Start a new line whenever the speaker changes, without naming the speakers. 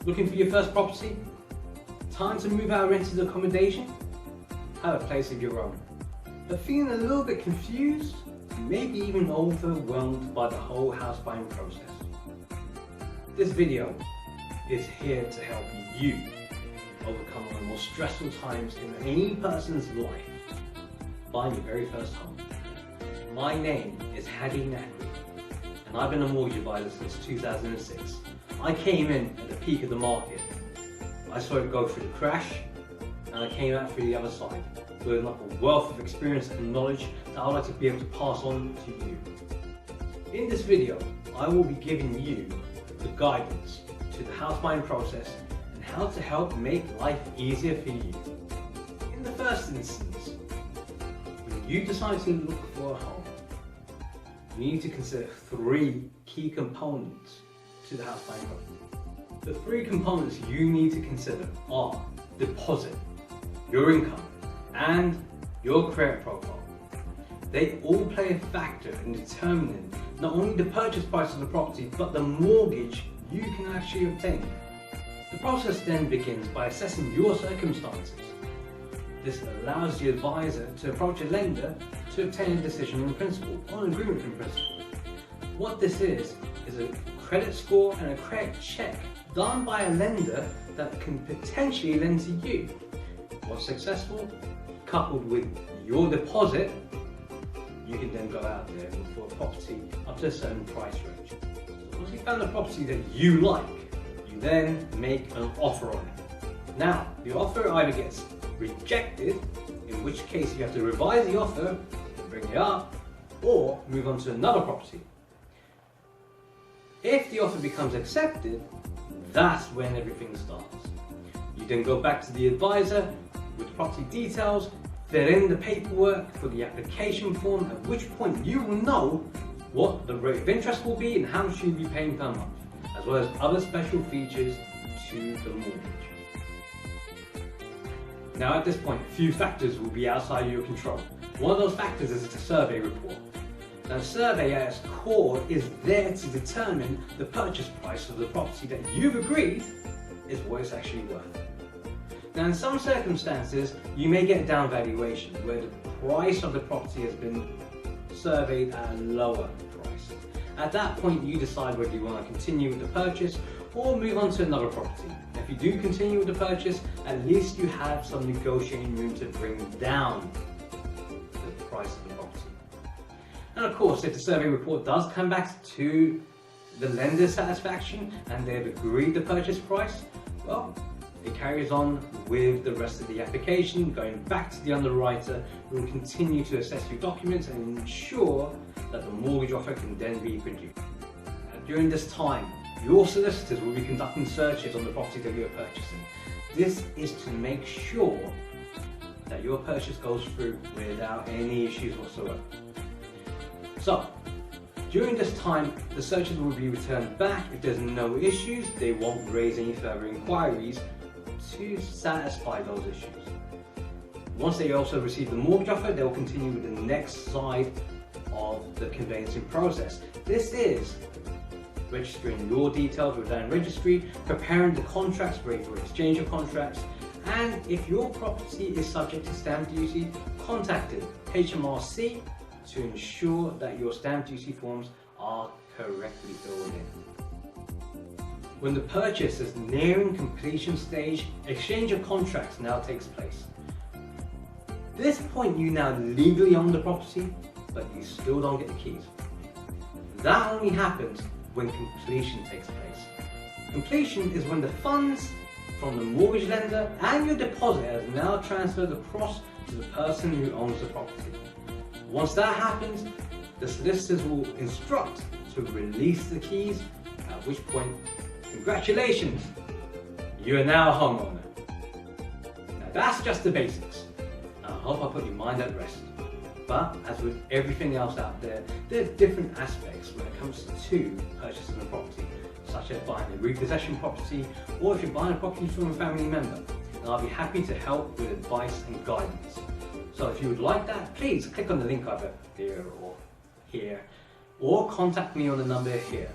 Looking for your first property? Time to move out of rented accommodation? Have a place of your own. But feeling a little bit confused? Maybe even overwhelmed by the whole house buying process? This video is here to help you overcome one of the most stressful times in any person's life, buying your very first home. My name is Hadi Naqvi, and I've been a mortgage advisor since 2006. I came in at the peak of the market. I saw it go through the crash, and I came out through the other side with like a wealth of experience and knowledge that I would like to be able to pass on to you. In this video, I will be giving you the guidance to the house buying process and how to help make life easier for you. In the first instance, when you decide to look for a home, you need to consider three key components to the house buying process. The three components you need to consider are deposit, your income, and your credit profile. They all play a factor in determining not only the purchase price of the property, but the mortgage you can actually obtain. The process then begins by assessing your circumstances. This allows the advisor to approach a lender to obtain a decision in principle, or an agreement in principle. What this is a credit score and a credit check done by a lender that can potentially lend to you. Once successful, coupled with your deposit, you can then go out there and look for a property up to a certain price range. Once you found a property that you like, you then make an offer on it. Now, the offer either gets rejected, in which case you have to revise the offer, bring it up, or move on to another property. If the offer becomes accepted, that's when everything starts. You then go back to the advisor with property details, fill in the paperwork for the application form, at which point you will know what the rate of interest will be and how much you'll be paying per month, as well as other special features to the mortgage. Now at this point, a few factors will be outside your control. One of those factors is the survey report. Now the survey at its core is there to determine the purchase price of the property that you've agreed is what it's actually worth. Now in some circumstances, you may get a down valuation where the price of the property has been surveyed at a lower price. At that point, you decide whether you want to continue with the purchase or move on to another property. If you do continue with the purchase, at least you have some negotiating room to bring down the price of the property. And of course, if the survey report does come back to the lender's satisfaction and they've agreed the purchase price, well, it carries on with the rest of the application, going back to the underwriter, who will continue to assess your documents and ensure that the mortgage offer can then be produced. And during this time, your solicitors will be conducting searches on the property that you're purchasing. This is to make sure that your purchase goes through without any issues whatsoever. So, during this time, the searches will be returned back. If there's no issues, they won't raise any further inquiries to satisfy those issues. Once they also receive the mortgage offer, they will continue with the next side of the conveyancing process. This is registering your details with Land Registry, preparing the contracts, ready for exchange of contracts, and if your property is subject to stamp duty, contacting HMRC to ensure that your stamp duty forms are correctly filled in. When the purchase is nearing completion stage, exchange of contracts now takes place. At this point, you now legally own the property, but you still don't get the keys. That only happens when completion takes place. Completion is when the funds from the mortgage lender and your deposit is now transferred across to the person who owns the property. Once that happens, the solicitors will instruct to release the keys, at which point, congratulations, you are now a homeowner. Now that's just the basics. I hope I put your mind at rest. But as with everything else out there, there are different aspects when it comes to purchasing a property, such as buying a repossession property, or if you're buying a property from a family member. And I'll be happy to help with advice and guidance. So if you would like that, please click on the link either here or here, or contact me on the number here.